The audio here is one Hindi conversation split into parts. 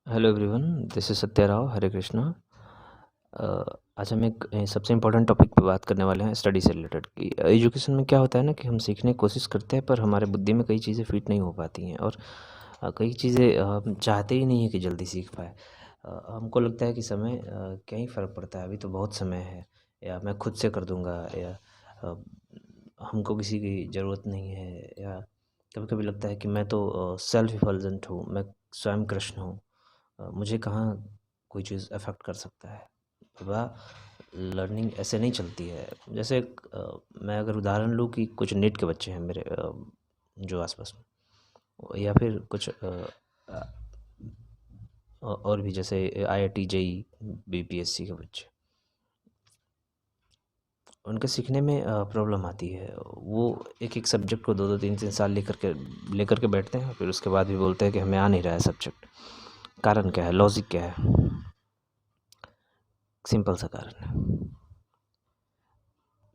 Hello everyone, this is Satya Rao. Hare Krishna. आज हम एक सबसे इम्पोर्टेंट टॉपिक पे बात करने वाले हैं, स्टडी से रिलेटेड। कि एजुकेशन में क्या होता है ना कि हम सीखने की कोशिश करते हैं, पर हमारे बुद्धि में कई चीज़ें फिट नहीं हो पाती हैं, और कई चीज़ें हम चाहते ही नहीं है कि जल्दी सीख पाए। हमको लगता है कि समय क्या ही फ़र्क पड़ता है, अभी तो बहुत समय है, या मैं खुद से कर दूंगा, या अ, हमको किसी की ज़रूरत नहीं है, या कभी कभी लगता है कि मैं तो सेल्फ इफल्जेंट हूँ, मैं स्वयं कृष्ण हूँ, मुझे कहाँ कोई चीज़ अफ़ेक्ट कर सकता है। लर्निंग ऐसे नहीं चलती है। जैसे मैं अगर उदाहरण लूँ कि कुछ नीट के बच्चे हैं मेरे जो आसपास में, या फिर कुछ अ, और भी जैसे आईआईटी जेई बीपीएससी के बच्चे, उनके सीखने में प्रॉब्लम आती है। वो एक एक सब्जेक्ट को दो दो तीन तीन साल लेकर के बैठते हैं, फिर उसके बाद भी बोलते हैं कि हमें आ नहीं रहा है सब्जेक्ट। कारण क्या है, लॉजिक क्या है? सिंपल सा कारण है।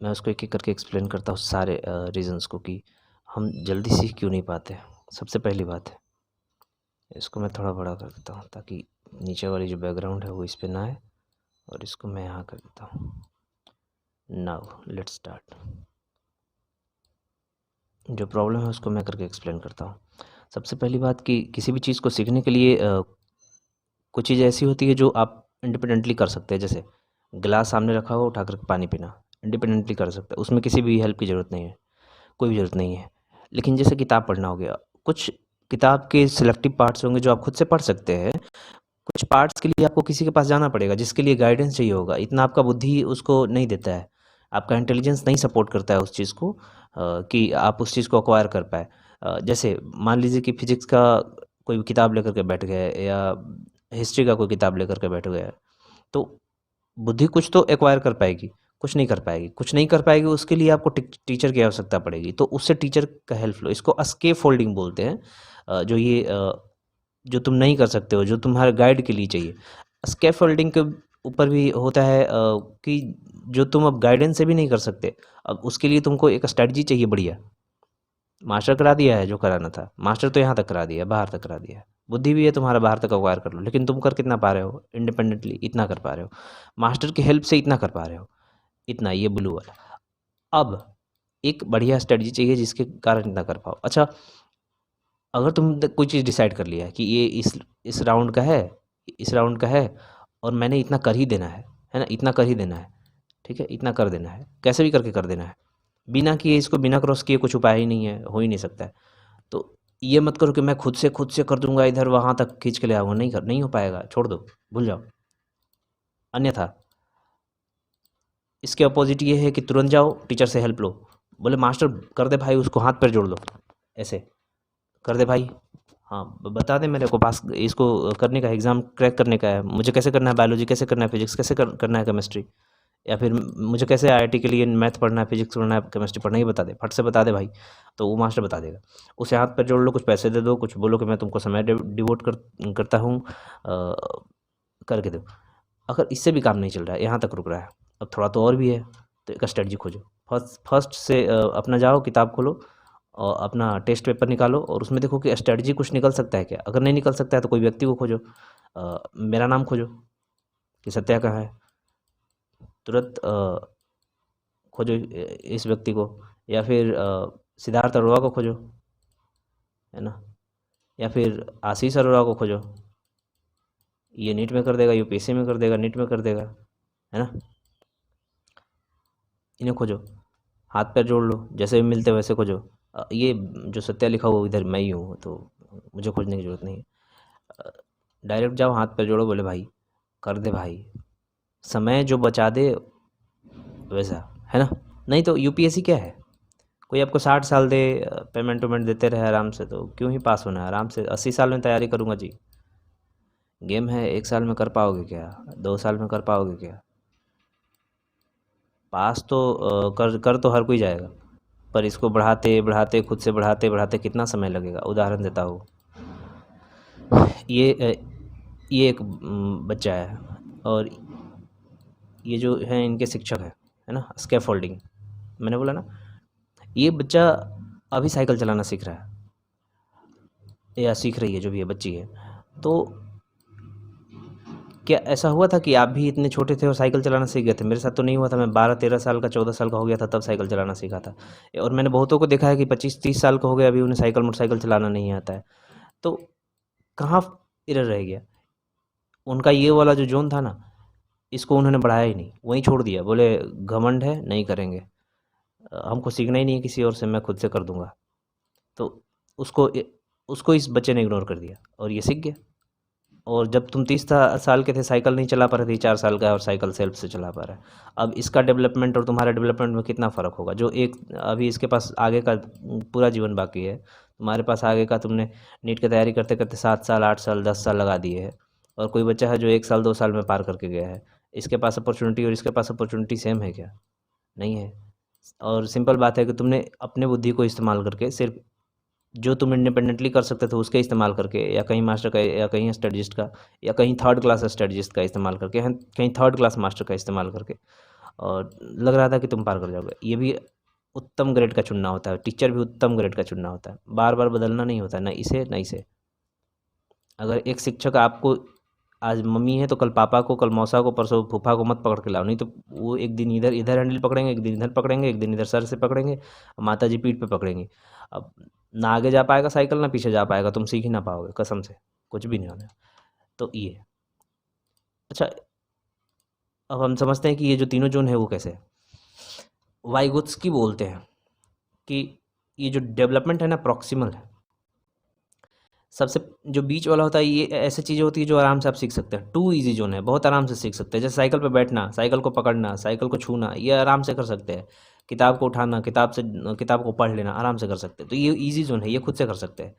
मैं उसको एक एक करके एक्सप्लेन करता हूँ सारे रीज़न्स को, कि हम जल्दी सीख क्यों नहीं पाते। सबसे पहली बात है, इसको मैं थोड़ा बड़ा कर देता हूँ ताकि नीचे वाली जो बैकग्राउंड है वो इस पे ना आए, और इसको मैं यहाँ कर देता हूँ। Now let's start. जो प्रॉब्लम है उसको मैं करके एक्सप्लेन करता हूँ। सबसे पहली बात कि किसी भी चीज़ को सीखने के लिए कुछ चीज़ ऐसी होती है जो आप इंडिपेंडेंटली कर सकते हैं। जैसे गिलास सामने रखा हो, उठा कर पानी पीना इंडिपेंडेंटली कर सकते हैं, उसमें किसी भी हेल्प की ज़रूरत नहीं है, कोई भी ज़रूरत नहीं है। लेकिन जैसे किताब पढ़ना हो गया, कुछ किताब के सिलेक्टिव पार्ट्स होंगे जो आप खुद से पढ़ सकते हैं। कुछ पार्ट्स के लिए आपको किसी के पास जाना पड़ेगा, जिसके लिए गाइडेंस चाहिए होगा। इतना आपका बुद्धि उसको नहीं देता है, आपका इंटेलिजेंस नहीं सपोर्ट करता है उस चीज़ को, कि आप उस चीज़ को अक्वायर कर पाए। जैसे मान लीजिए कि फिजिक्स का कोई किताब लेकर के बैठ गए, या हिस्ट्री का कोई किताब लेकर के बैठ गए, तो बुद्धि कुछ तो एक्वायर कर पाएगी, कुछ नहीं कर पाएगी। कुछ नहीं कर पाएगी, उसके लिए आपको टीचर की आवश्यकता पड़ेगी, तो उससे टीचर का हेल्प लो। इसको स्केप फोल्डिंग बोलते हैं। जो तुम नहीं कर सकते हो, जो तुम्हारे गाइड के लिए चाहिए। स्केप फोल्डिंग के ऊपर भी होता है कि जो तुम अब गाइडेंस से भी नहीं कर सकते, अब उसके लिए तुमको एक स्ट्रेटजी चाहिए बढ़िया। मास्टर करा दिया है जो कराना था, मास्टर तो यहाँ तक करा दिया, बाहर तक करा दिया। बुद्धि भी है तुम्हारा, बाहर तक अक्वायर कर लो, लेकिन तुम कर कितना पा रहे हो इंडिपेंडेंटली? इतना कर पा रहे हो। मास्टर की हेल्प से इतना कर पा रहे हो, इतना, ये ब्लू वाला। अब एक बढ़िया स्ट्रेटजी चाहिए जिसके कारण इतना कर पाओ। अच्छा, अगर कोई चीज़ डिसाइड कर लिया है कि ये इस राउंड का है, इस राउंड का है, और मैंने इतना कर ही देना है ना, इतना कर ही देना है, ठीक है, इतना कर देना है, कैसे भी करके कर देना है, बिना किए, इसको बिना क्रॉस किए कुछ उपाय ही नहीं है, हो ही नहीं सकता है। तो ये मत करो कि मैं खुद से कर दूंगा, इधर वहां तक खींच के ले आऊंगा, नहीं हो पाएगा, छोड़ दो, भूल जाओ। अन्यथा इसके अपोजिट ये है कि तुरंत जाओ टीचर से हेल्प लो। बोले मास्टर कर दे भाई, उसको हाथ पैर जोड़ दो, ऐसे कर दे भाई। हाँ, बता दे मेरे को, पास इसको करने का, एग्ज़ाम क्रैक करने का है, मुझे कैसे करना है बायोलॉजी, कैसे करना है फिजिक्स, कैसे करना है केमिस्ट्री, या फिर मुझे कैसे आईआईटी के लिए मैथ पढ़ना है, फिजिक्स पढ़ना है, केमिस्ट्री पढ़ना है, ये बता दे, फट से बता दे भाई। तो वो मास्टर बता देगा। उसे हाथ पैर जोड़ लो, कुछ पैसे दे दो, कुछ बोलो कि मैं तुमको समय डिवोट करता हूँ, करके दो। अगर इससे भी काम नहीं चल रहा है, यहाँ तक रुक रहा है, अब थोड़ा तो और भी है, तो एक स्ट्रेटजी खोजो। फर्स्ट फर्स्ट से अपना जाओ, किताब खोलो और अपना टेस्ट पेपर निकालो, और उसमें देखो कि स्ट्रेटजी कुछ निकल सकता है क्या। अगर नहीं निकल सकता है तो कोई व्यक्ति को खोजो, मेरा नाम खोजो कि सत्या कहाँ है, तुरंत खोजो इस व्यक्ति को। या फिर सिद्धार्थ अरोड़ा को खोजो, है ना, या फिर आशीष अरोड़ा को खोजो। ये नीट में कर देगा, यूपीएससी में कर देगा, नीट में कर देगा, है ना। इन्हें खोजो, हाथ पैर जोड़ लो, जैसे भी मिलते वैसे खोजो। ये जो सत्या लिखा हुआ इधर मैं ही हूँ, तो मुझे खोजने की ज़रूरत नहीं है। डायरेक्ट जाओ, हाथ पैर जोड़ो, बोले भाई कर दे भाई, समय जो बचा दे वैसा, है ना। नहीं तो यूपीएससी क्या है, कोई आपको 60 साल दे, पेमेंट वेमेंट देते रहे आराम से, तो क्यों ही पास होना है। आराम से 80 साल में तैयारी करूँगा जी। गेम है, 1 साल में कर पाओगे क्या? 2 साल में कर पाओगे क्या? पास तो कर कर तो हर कोई जाएगा, पर इसको बढ़ाते बढ़ाते, खुद से बढ़ाते बढ़ाते कितना समय लगेगा। उदाहरण देता हूँ, ये ये एक बच्चा है, और ये जो है इनके शिक्षक है ना, स्कैफोल्डिंग, मैंने बोला ना। ये बच्चा अभी साइकिल चलाना सीख रहा है, या सीख रही है, जो भी है बच्ची है। तो क्या ऐसा हुआ था कि आप भी इतने छोटे थे और साइकिल चलाना सीख गए थे? मेरे साथ तो नहीं हुआ था। मैं 12-13 साल का, 14 साल का हो गया था तब साइकिल चलाना सीखा था। और मैंने बहुतों को देखा है कि 25-30 साल का हो गया, अभी उन्हें साइकिल मोटरसाइकिल चलाना नहीं आता है। तो कहाँ एरर रह गया? उनका ये वाला जो ज़ोन था ना, इसको उन्होंने बढ़ाया ही नहीं, वहीं छोड़ दिया। बोले घमंड है, नहीं करेंगे। हमको सीखना ही नहीं है किसी और से, मैं खुद से कर दूँगा। तो उसको इस बच्चे ने इग्नोर कर दिया और ये सीख गया। और जब तुम 30 साल के थे, साइकिल नहीं चला पा रहे थे, 4 साल का है और साइकिल सेल्फ से चला पा रहा है। अब इसका डेवलपमेंट और तुम्हारे डेवलपमेंट में कितना फ़र्क होगा? जो एक अभी इसके पास आगे का पूरा जीवन बाकी है, तुम्हारे पास आगे का, तुमने नीट की तैयारी करते करते 7 साल, 8 साल, 10 साल लगा दिए हैं। और कोई बच्चा है जो 1 साल 2 साल में पार करके गया है। इसके पास अपॉर्चुनिटी और इसके पास अपॉर्चुनिटी सेम है क्या? नहीं है। और सिंपल बात है कि तुमने अपने बुद्धि को इस्तेमाल करके, सिर्फ जो तुम इंडिपेंडेंटली कर सकते थे उसके इस्तेमाल करके, या कहीं मास्टर का, या कहीं स्टडीज़ का, या कहीं थर्ड क्लास स्टडीज़ का इस्तेमाल करके, कहीं थर्ड क्लास मास्टर का इस्तेमाल करके, और लग रहा था कि तुम पार कर जाओगे। ये भी उत्तम ग्रेड का चुनना होता है, टीचर भी उत्तम ग्रेड का चुनना होता है, बार बार बदलना नहीं होता, ना इसे ना इसे। अगर एक शिक्षक आपको, आज मम्मी है तो कल पापा को, कल मौसा को, परसों फूफा को मत पकड़ के लाओ, नहीं तो वो एक दिन इधर इधर हैंडल पकड़ेंगे, एक दिन इधर पकड़ेंगे, एक दिन इधर सर से पकड़ेंगे, माता जी पीठ पे पकड़ेंगी। अब ना आगे जा पाएगा साइकिल, ना पीछे जा पाएगा, तुम सीख ही ना पाओगे, कसम से कुछ भी नहीं होने। तो ये, अच्छा, अब हम समझते हैं कि ये जो तीनों जोन है वो कैसे है। वाइगोत्स्की बोलते हैं कि ये जो डेवलपमेंट है ना, प्रॉक्सिमल है। सबसे जो बीच वाला होता है, ये ऐसी चीज़ें होती है जो आराम से आप सीख सकते हैं। टू इजी जोन है, बहुत आराम से सीख सकते हैं। जैसे साइकिल पे बैठना, साइकिल को पकड़ना, साइकिल को छूना, ये आराम से कर सकते हैं। किताब को उठाना, किताब को पढ़ लेना, आराम से कर सकते हैं। तो ये इजी जोन है, ये खुद से कर सकते हैं।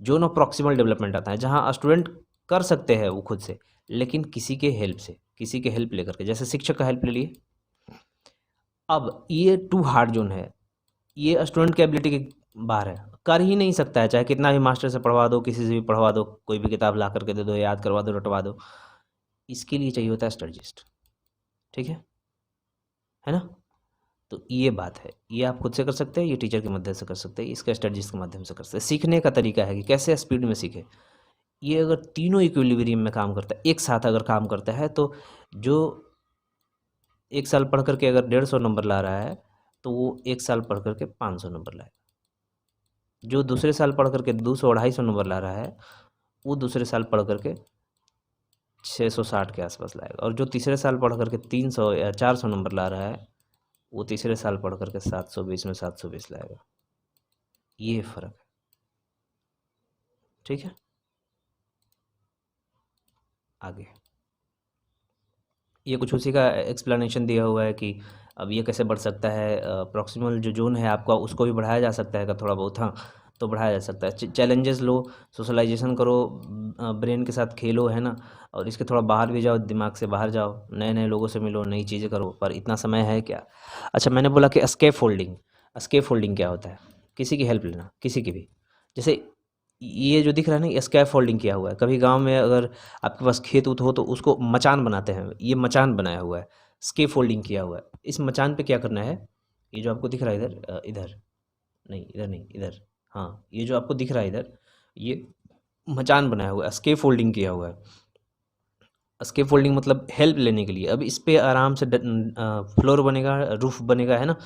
जोन ऑफ प्रॉक्सिमल डेवलपमेंट आता है, जहाँ स्टूडेंट कर सकते हैं वो खुद से, लेकिन किसी के हेल्प से, किसी के हेल्प लेकर के, जैसे शिक्षक का हेल्प ले लिए। अब ये टू हार्ड जोन है, ये स्टूडेंट के एबिलिटी के बाहर है, कर ही नहीं सकता है, चाहे कितना भी मास्टर से पढ़वा दो, किसी से भी पढ़वा दो, कोई भी किताब ला करके दे दो, याद करवा दो, रटवा दो। इसके लिए चाहिए होता है स्ट्रेटजिस्ट। ठीक है ना? तो ये बात है, ये आप खुद से कर सकते हैं, ये टीचर के माध्यम से कर सकते हैं, इसका स्ट्रेटजिस्ट के माध्यम से कर सकते हैं। सीखने का तरीका है कि कैसे स्पीड में सीखे। ये अगर तीनों इक्विलिब्रियम में काम करता है, एक साथ अगर काम करता है, तो जो 1 साल पढ़ करके अगर 150 नंबर ला रहा है, तो वो 1 साल पढ़ करके 500 नंबर लाएगा। जो दूसरे साल पढ़ करके 200-250 नंबर ला रहा है, वो दूसरे साल पढ़ करके 660 के आसपास लाएगा। और जो तीसरे साल पढ़ करके 300 या 400 नंबर ला रहा है, वो तीसरे साल पढ़ करके 720 में 720 लाएगा। ये फ़र्क है। ठीक है, आगे ये कुछ उसी का एक्सप्लेनेशन दिया हुआ है कि अब ये कैसे बढ़ सकता है। प्रॉक्सिमल जो जोन है आपका, उसको भी बढ़ाया जा सकता है अगर थोड़ा बहुत, हाँ, तो बढ़ाया जा सकता है। चैलेंजेस लो, सोशलाइजेशन करो, ब्रेन के साथ खेलो, है ना? और इसके थोड़ा बाहर भी जाओ, दिमाग से बाहर जाओ, नए नए लोगों से मिलो, नई चीज़ें करो, पर इतना समय है क्या? अच्छा, मैंने बोला कि स्केप फोल्डिंग। स्केप फोल्डिंग क्या होता है? किसी की हेल्प लेना, किसी की भी। जैसे ये जो दिख रहा है ना, ये स्कैफ फोल्डिंग किया हुआ है। कभी गांव में अगर आपके पास खेत उत हो तो उसको मचान बनाते हैं, ये मचान बनाया हुआ है, स्केप फोल्डिंग किया हुआ है। इस मचान पे क्या करना है? ये जो आपको दिख रहा है इधर, इधर नहीं, इधर नहीं, इधर, हाँ, ये जो आपको दिख रहा है इधर, ये मचान बनाया हुआ है, स्केप फोल्डिंग किया हुआ है। स्केप फोल्डिंग मतलब हेल्प लेने के लिए। अब इस पे आराम से फ्लोर बनेगा, रूफ बनेगा, है ना?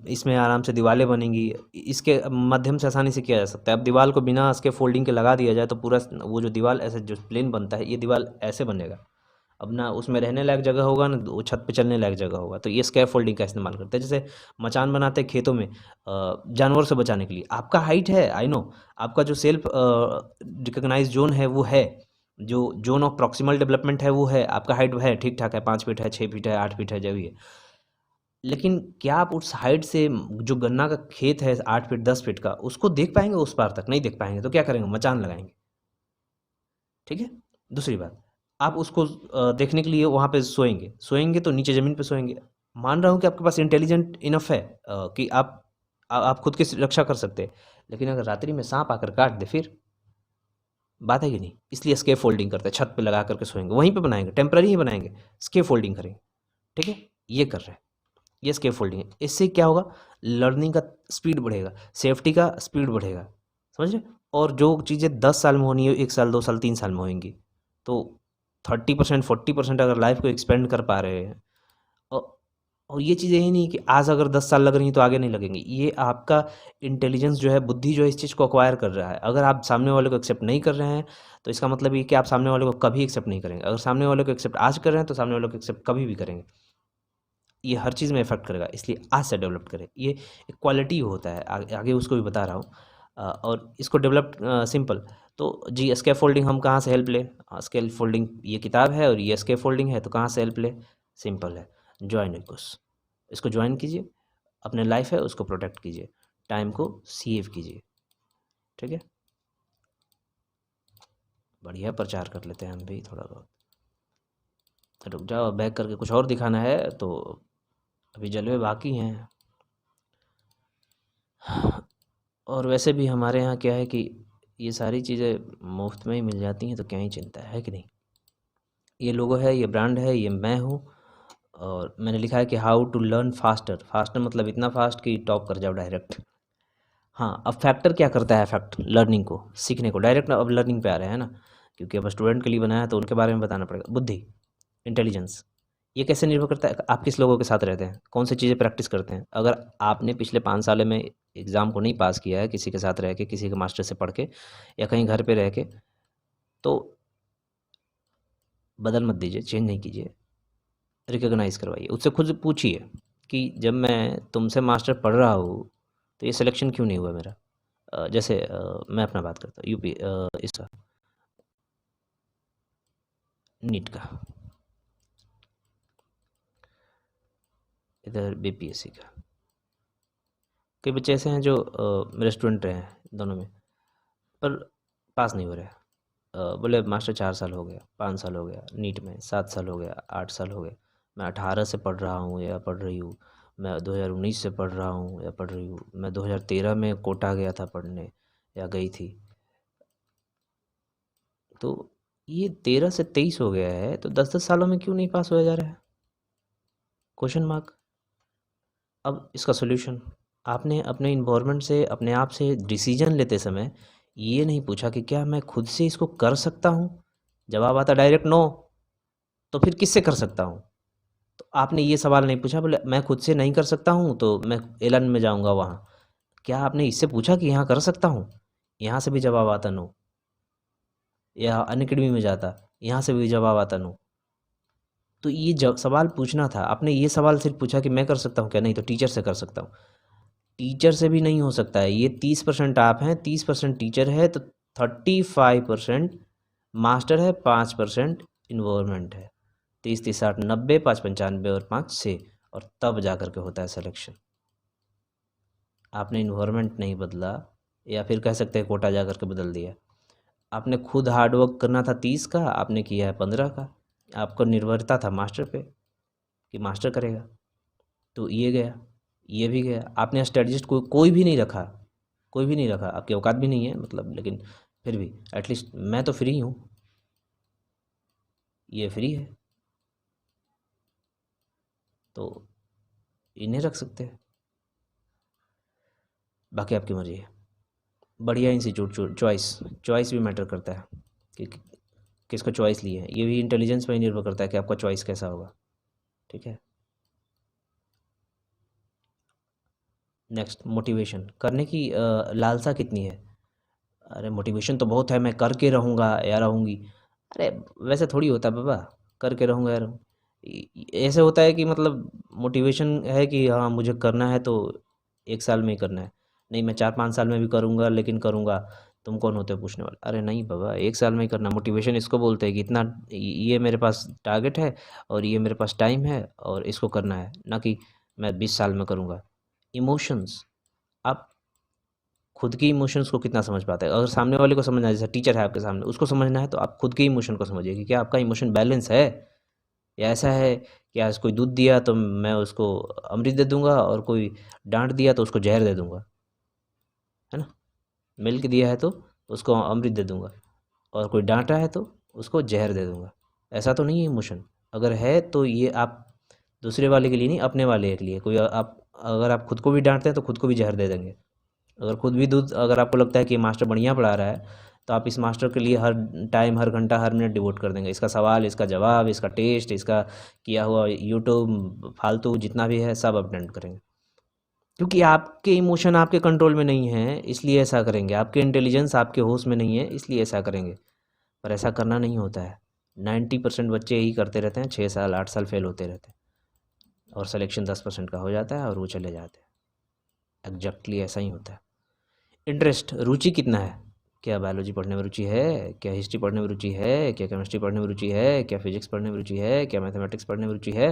इसमें आराम से दीवारें बनेंगी, इसके माध्यम से आसानी से किया जा सकता है। अब दीवार को बिना स्केप फोल्डिंग के लगा दिया जाए तो पूरा वो जो दीवार ऐसे जो प्लेन बनता है, ये दीवार ऐसे बनेगा। अब ना उसमें रहने लायक जगह होगा, ना वो छत पे चलने लायक जगह होगा। तो ये स्केप फोल्डिंग का इस्तेमाल करते हैं। जैसे मचान बनाते हैं खेतों में, जानवर से बचाने के लिए। आपका हाइट है, आई नो, आपका जो सेल्फ रिकग्नाइज जोन है वो है, जो जोन ऑफ प्रॉक्सिमल डेवलपमेंट है वो है, आपका हाइट है, ठीक ठाक है, 5 फीट है, 6 फीट है, 8 फीट है, जो भी है। लेकिन क्या आप उस हाइट से, जो गन्ना का खेत है 8 फीट 10 फीट का, उसको देख पाएंगे? उस पार तक नहीं देख पाएंगे, तो क्या करेंगे? मचान लगाएंगे। ठीक है। दूसरी बात, आप उसको देखने के लिए वहाँ पे सोएंगे, सोएंगे तो नीचे ज़मीन पे सोएंगे। मान रहा हूँ कि आपके पास इंटेलिजेंट इनफ है कि आप खुद की रक्षा कर सकते हैं। लेकिन अगर रात्रि में सांप आकर काट दे, फिर बात है कि नहीं? इसलिए स्केप फोल्डिंग करते हैं, छत पे लगा करके सोएंगे, वहीं पे बनाएंगे, टेम्पररी ही बनाएंगे, स्केप फोल्डिंग करेंगे। ठीक है, ये कर रहे हैं, ये स्केप फोल्डिंग है। इससे क्या होगा? लर्निंग का स्पीड बढ़ेगा, सेफ्टी का स्पीड बढ़ेगा, समझ रहे? और जो चीज़ें 10 साल में होनी है, 1 साल 2 साल 3 साल में होंगी। तो 30% 40% अगर लाइफ को एक्सपेंड कर पा रहे हैं, और और ये चीज़ यही नहीं कि आज अगर 10 साल लग रही हैं तो आगे नहीं लगेंगी, ये आपका इंटेलिजेंस जो है, बुद्धि जो है, इस चीज़ को अक्वायर कर रहा है। अगर आप सामने वाले को एक्सेप्ट नहीं कर रहे हैं तो इसका मतलब ये कि आप सामने वाले को कभी एक्सेप्ट नहीं करेंगे। अगर सामने वाले को एक्सेप्ट आज कर रहे हैं तो सामने वाले को एक्सेप्ट कभी भी करेंगे। ये हर चीज़ में इफ़ेक्ट करेगा, इसलिए आज से डेवलप करें। ये एक क्वालिटी होता है, आगे आगे उसको भी बता रहा हूँ। और इसको डेवलप सिंपल, तो जी स्कैफोल्डिंग हम कहाँ से हेल्प लें? स्कैफोल्डिंग ये किताब है और ये स्कैफोल्डिंग है, तो कहाँ से हेल्प लें? सिंपल है, जॉइन ए कोर्स। इसको ज्वाइन कीजिए, अपने लाइफ है उसको प्रोटेक्ट कीजिए, टाइम को सेव कीजिए। ठीक है, बढ़िया प्रचार कर लेते हैं हम भी थोड़ा बहुत। रुक जाओ, बैक करके कुछ और दिखाना है तो अभी जलवे बाकी हैं। और वैसे भी हमारे यहाँ क्या है कि ये सारी चीज़ें मुफ्त में ही मिल जाती हैं, तो क्या ही चिंता है कि नहीं। ये लोगो है, ये ब्रांड है, ये मैं हूँ, और मैंने लिखा है कि how to learn faster. Faster मतलब इतना फास्ट कि टॉप कर जाओ डायरेक्ट। हाँ, अब फैक्टर क्या करता है? फैक्ट लर्निंग को, सीखने को, डायरेक्ट अब लर्निंग पे आ रहे हैं ना, क्योंकि अब स्टूडेंट के लिए बनाया है तो उनके बारे में बताना पड़ेगा। बुद्धि, इंटेलिजेंस, ये कैसे निर्भर करता है? आप किस लोगों के साथ रहते हैं, कौन सी चीज़ें प्रैक्टिस करते हैं। अगर आपने पिछले 5 साल में एग्ज़ाम को नहीं पास किया है किसी के साथ रह के, किसी के मास्टर से पढ़ के, या कहीं घर पे रह के, तो बदल मत दीजिए, चेंज नहीं कीजिए, रिकॉग्नाइज़ करवाइए। उससे खुद पूछिए कि जब मैं तुमसे मास्टर पढ़ रहा हूँ तो ये सिलेक्शन क्यों नहीं हुआ मेरा? जैसे मैं अपना बात करता हूँ, यूपी इसका नीट का, इधर बीपीएससी का। कई बच्चे ऐसे हैं जो मेरे स्टूडेंट रहे हैं दोनों में, पर पास नहीं हो रहे। बोले मास्टर 4 साल हो गया, 5 साल हो गया, नीट में 7 साल हो गया, 8 साल हो गए, मैं 18 से पढ़ रहा हूँ या पढ़ रही हूँ, मैं 2019 से पढ़ रहा हूँ या पढ़ रही हूँ, मैं 2013 में कोटा गया था पढ़ने या गई थी। तो ये 13 से 23 हो गया है, तो 10-10 सालों में क्यों नहीं पास होया जा रहा है? Question mark. अब इसका सॉल्यूशन, आपने अपने इन्वायरमेंट से, अपने आप से डिसीजन लेते समय ये नहीं पूछा कि क्या मैं खुद से इसको कर सकता हूँ? जवाब आता डायरेक्ट नो, तो फिर किससे कर सकता हूँ? तो आपने ये सवाल नहीं पूछा, बोले मैं खुद से नहीं कर सकता हूँ तो मैं एलन में जाऊँगा वहाँ। क्या आपने इससे पूछा कि यहाँ कर सकता हूँ? यहाँ से भी जवाब आता नो। या अनअकैडमी में जाता, यहाँ से भी जवाब आता नो। तो ये सवाल पूछना था आपने। ये सवाल सिर्फ पूछा कि मैं कर सकता हूँ क्या? नहीं, तो टीचर से कर सकता हूँ। टीचर से भी नहीं हो सकता है। ये 30% आप हैं, 30% टीचर है, तो 35% मास्टर है, 5% इन्वायरमेंट है। 30 30 60 90, 5 95 और 5 6, और तब जा कर के होता है सिलेक्शन। आपने इन्वायरमेंट नहीं बदला, या फिर कह सकते हैं कोटा जा कर के बदल दिया। आपने खुद हार्डवर्क करना था 30 का, आपने किया है 15 का। आपको निर्भरता था मास्टर पे कि मास्टर करेगा, तो ये गया, ये भी गया। आपने स्ट्रेटजिस्ट कोई भी नहीं रखा, कोई भी नहीं रखा। आपकी औकात भी नहीं है मतलब, लेकिन फिर भी एटलीस्ट मैं तो फ्री हूँ, ये फ्री है, तो इन्हें रख सकते हैं। बाकी आपकी मर्ज़ी है। बढ़िया इंस्टीट्यूट, चॉइस, चॉइस भी मैटर करता है कि किसको चॉइस ली है। ये भी इंटेलिजेंस पर ही निर्भर करता है कि आपका चॉइस कैसा होगा। ठीक है, नेक्स्ट, मोटिवेशन करने की लालसा कितनी है? अरे मोटिवेशन तो बहुत है, मैं करके रहूँगा या रहूँगी। अरे वैसे थोड़ी होता है बाबा, करके रहूँगा या रहूँ। ऐसे होता है कि मतलब मोटिवेशन है कि हाँ मुझे करना है तो 1 साल में ही करना है। नहीं, मैं 4-5 साल में भी करूँगा, लेकिन करूँगा। तुम कौन होते हो पूछने वाले? अरे नहीं बाबा, 1 साल में ही करना। मोटिवेशन इसको बोलते हैं कि इतना, ये मेरे पास टारगेट है और ये मेरे पास टाइम है और इसको करना है, ना कि मैं 20 साल में करूँगा। इमोशंस, आप खुद के इमोशंस को कितना समझ पाते हैं? अगर सामने वाले को समझना है, जैसे टीचर है आपके सामने, उसको समझना है, तो आप खुद के इमोशन को समझिए कि क्या आपका इमोशन बैलेंस है, या ऐसा है कि आज कोई दूध दिया तो मैं उसको अमृत दे दूंगा, और कोई डांट दिया तो उसको जहर दे दूंगा, है ना। मिल्क दिया है तो उसको अमृत दे दूंगा, और कोई डांटा है तो उसको जहर दे दूंगा। ऐसा तो नहीं है इमोशन। अगर है तो ये आप दूसरे वाले के लिए नहीं, अपने वाले के लिए। कोई आप, अगर आप खुद को भी डांटते हैं तो खुद को भी जहर दे देंगे। अगर खुद भी दूध, अगर आपको लगता है कि मास्टर बढ़िया पढ़ा रहा है, तो आप इस मास्टर के लिए हर टाइम, हर घंटा, हर मिनट डिवोट कर देंगे। इसका सवाल, इसका जवाब, इसका टेस्ट, इसका किया हुआ यूट्यूब फालतू जितना भी है सब अटेंड करेंगे। क्योंकि आपके इमोशन आपके कंट्रोल में नहीं है, इसलिए ऐसा करेंगे। आपके इंटेलिजेंस आपके होश में नहीं है, इसलिए ऐसा करेंगे। पर ऐसा करना नहीं होता है। 90% बच्चे यही करते रहते हैं, 6 साल 8 साल फेल होते रहते हैं, और सिलेक्शन 10% का हो जाता है और वो चले जाते हैं। एग्जैक्टली ऐसा ही होता है। इंटरेस्ट, रुचि कितना है? क्या बायोलॉजी पढ़ने में रुचि है? क्या हिस्ट्री पढ़ने में रुचि है? क्या केमिस्ट्री पढ़ने में रुचि है? क्या फिजिक्स पढ़ने में रुचि है? क्या मैथमेटिक्स पढ़ने में रुचि है?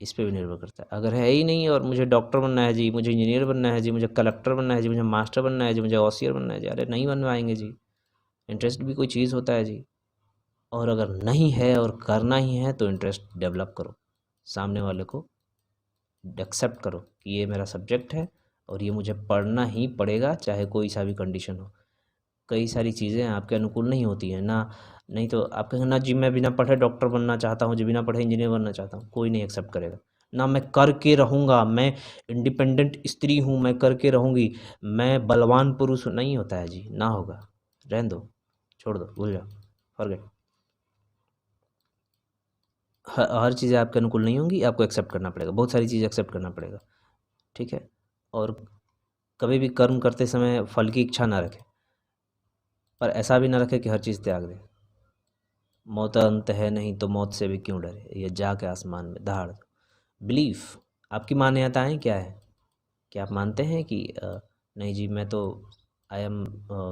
इस पे भी निर्भर करता है। अगर है ही नहीं और मुझे डॉक्टर बनना है जी, मुझे इंजीनियर बनना है जी, मुझे कलेक्टर बनना है जी, मुझे मास्टर बनना है जी, मुझे ऑसियर बनना है जी, अरे नहीं बन पाएंगे जी। इंटरेस्ट भी कोई चीज़ होता है जी। और अगर नहीं है और करना ही है तो इंटरेस्ट डेवलप करो, सामने वाले को एक्सेप्ट करो कि ये मेरा सब्जेक्ट है और ये मुझे पढ़ना ही पड़ेगा, चाहे कोई सा भी कंडीशन हो। कई सारी चीज़ें आपके अनुकूल नहीं होती हैं ना, नहीं तो आप कहेंगे ना जी मैं बिना पढ़े डॉक्टर बनना चाहता हूँ जी, बिना पढ़े इंजीनियर बनना चाहता हूँ, कोई नहीं एक्सेप्ट करेगा। ना मैं करके रहूँगा, मैं इंडिपेंडेंट स्त्री हूँ, मैं करके रहूँगी, मैं बलवान पुरुष हूँ, नहीं होता है जी, ना होगा। रहने दो, छोड़ दो, भूल जाओ, फॉरगेट। हर चीज़ें आपके अनुकूल नहीं होंगी, आपको एक्सेप्ट करना पड़ेगा, बहुत सारी चीज़ें एक्सेप्ट करना पड़ेगा, ठीक है। और कभी भी कर्म करते समय फल की इच्छा ना रखें, पर ऐसा भी ना रखें कि हर चीज़ त्याग दें। मौत अंत है नहीं तो मौत से भी क्यों डरे, ये जाके आसमान में दहाड़ दो। बिलीफ, आपकी मान्यताएं क्या है? क्या आप मानते हैं कि नहीं जी मैं तो आई एम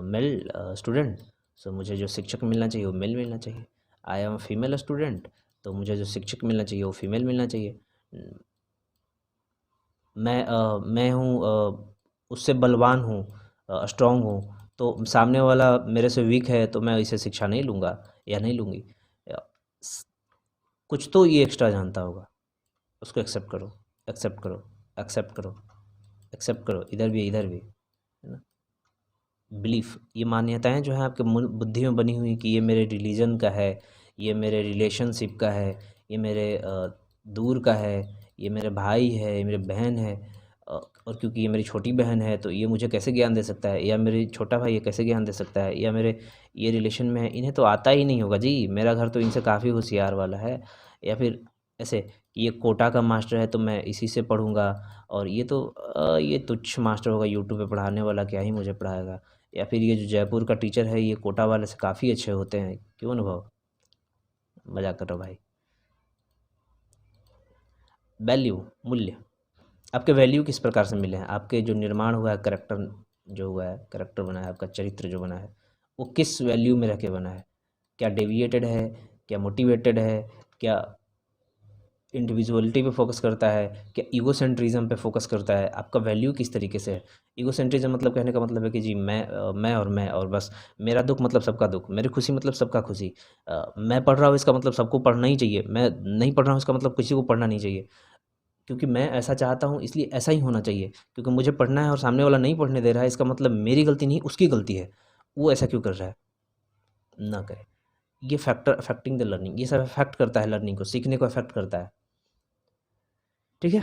मेल स्टूडेंट, सो मुझे जो शिक्षक मिलना चाहिए वो मेल मिलना चाहिए। आई एम फीमेल स्टूडेंट, तो मुझे जो शिक्षक मिलना चाहिए वो फीमेल मिलना चाहिए। मैं हूँ उससे बलवान हूँ, स्ट्रांग हूँ, तो सामने वाला मेरे से वीक है तो मैं इसे शिक्षा नहीं लूँगा या नहीं लूँगी। या स- कुछ तो ये एक्स्ट्रा जानता होगा, उसको एक्सेप्ट करो, एक्सेप्ट करो, एक्सेप्ट करो, एक्सेप्ट करो, इधर भी इधर भी, है ना। बिलीफ, ये मान्यताएं जो है आपके बुद्धि में बनी हुई कि ये मेरे रिलीजन का है, ये मेरे रिलेशनशिप का है, ये मेरे दूर का है, ये मेरे भाई है, ये मेरे बहन है, और क्योंकि ये मेरी छोटी बहन है तो ये मुझे कैसे ज्ञान दे सकता है, या मेरी छोटा भाई ये कैसे ज्ञान दे सकता है, या मेरे ये रिलेशन में है, इन्हें तो आता ही नहीं होगा जी, मेरा घर तो इनसे काफ़ी होशियार वाला है। या फिर ऐसे कि ये कोटा का मास्टर है तो मैं इसी से पढ़ूंगा, और ये तो ये तुच्छ मास्टर होगा यूट्यूब पे पढ़ाने वाला, क्या ही मुझे पढ़ाएगा। या फिर ये जो जयपुर का टीचर है ये कोटा वाले से काफ़ी अच्छे होते हैं, क्यों अनुभव, मजाक कर रहा हूँ भाई। वैल्यू, मूल्य, आपके वैल्यू किस प्रकार से मिले हैं? आपके जो निर्माण हुआ है, करेक्टर जो हुआ है, करेक्टर बना है, आपका चरित्र जो बना है, वो किस वैल्यू में रह के बना है? क्या डेविएटेड है, क्या मोटिवेटेड है, क्या इंडिविजुअलिटी पे फोकस करता है, क्या ईगोसेंट्रिज्म पे फोकस करता है? आपका वैल्यू किस तरीके से है? ईगोसेंट्रिज्म मतलब कहने का मतलब है कि जी मैं और बस, मेरा दुख मतलब सबका दुख, मेरी खुशी मतलब सबका खुशी, मैं पढ़ रहा हूँ इसका मतलब सबको पढ़ना ही चाहिए, मैं नहीं पढ़ रहा हूँ इसका मतलब किसी को पढ़ना नहीं चाहिए, क्योंकि मैं ऐसा चाहता हूँ इसलिए ऐसा ही होना चाहिए, क्योंकि मुझे पढ़ना है और सामने वाला नहीं पढ़ने दे रहा है इसका मतलब मेरी गलती नहीं उसकी गलती है, वो ऐसा क्यों कर रहा है, ना करे। ये फैक्टर अफेक्टिंग द लर्निंग, ये सब अफेक्ट करता है लर्निंग को, सीखने को अफेक्ट करता है, ठीक है।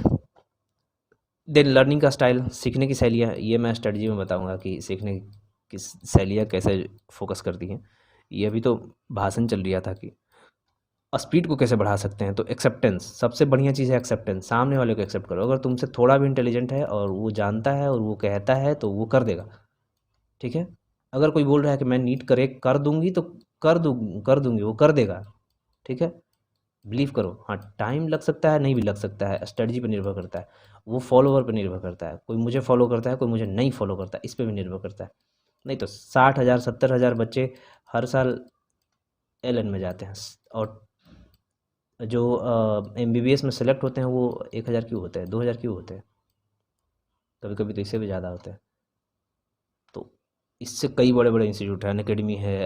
देन लर्निंग का स्टाइल, सीखने की शैलियाँ, ये मैं स्ट्रेटजी में बताऊंगा कि सीखने की शैलियाँ कैसे फोकस करती हैं। ये अभी तो भाषण चल रहा था कि स्पीड को कैसे बढ़ा सकते हैं, तो एक्सेप्टेंस, सबसे बढ़िया चीज़ है एक्सेप्टेंस, सामने वाले को एक्सेप्ट करो। अगर तुमसे थोड़ा भी इंटेलिजेंट है और वो जानता है और वो कहता है तो वो कर देगा, ठीक है। अगर कोई बोल रहा है कि मैं नीट करे कर दूंगी तो कर दूंगी, वो कर देगा, ठीक है। बिलीव करो, हाँ टाइम लग सकता है, नहीं भी लग सकता है, स्ट्रेटजी पे निर्भर करता है, वो फॉलोवर पे निर्भर करता है, कोई मुझे फॉलो करता है कोई मुझे नहीं फॉलो करता है, इस पे भी निर्भर करता है। नहीं तो 60,000 70,000 बच्चे हर साल एल एन में जाते हैं, और जो एमबीबीएस में सेलेक्ट होते हैं वो 1,000 क्यों होते हैं, 2,000 क्यों होते हैं, कभी कभी तो इससे भी ज़्यादा होते हैं। तो इससे कई बड़े बड़े इंस्टीट्यूट हैं, अनअकैडमी है,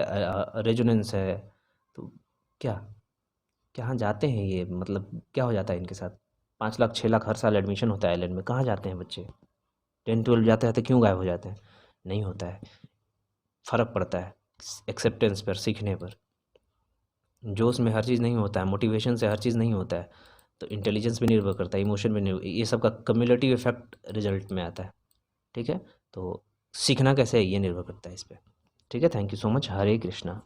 रेजोनेंस है, तो क्या, कहाँ जाते हैं ये, मतलब क्या हो जाता है इनके साथ? 5 लाख 6 लाख हर साल एडमिशन होता है एल में, कहाँ जाते हैं बच्चे? 10 12 जाते हैं तो क्यों गायब हो जाते हैं? नहीं होता है, फ़र्क पड़ता है एक्सेप्टेंस पर, सीखने पर। जोश में हर चीज़ नहीं होता है, मोटिवेशन से हर चीज़ नहीं होता है, तो इंटेलिजेंस पे निर्भर करता है, इमोशन पे निर्भर, ये सब का कम्युलेटिव इफेक्ट रिजल्ट में आता है, ठीक है। तो सीखना कैसे है ये निर्भर करता है इस पर। ठीक है, thank you so much. Hare Krishna.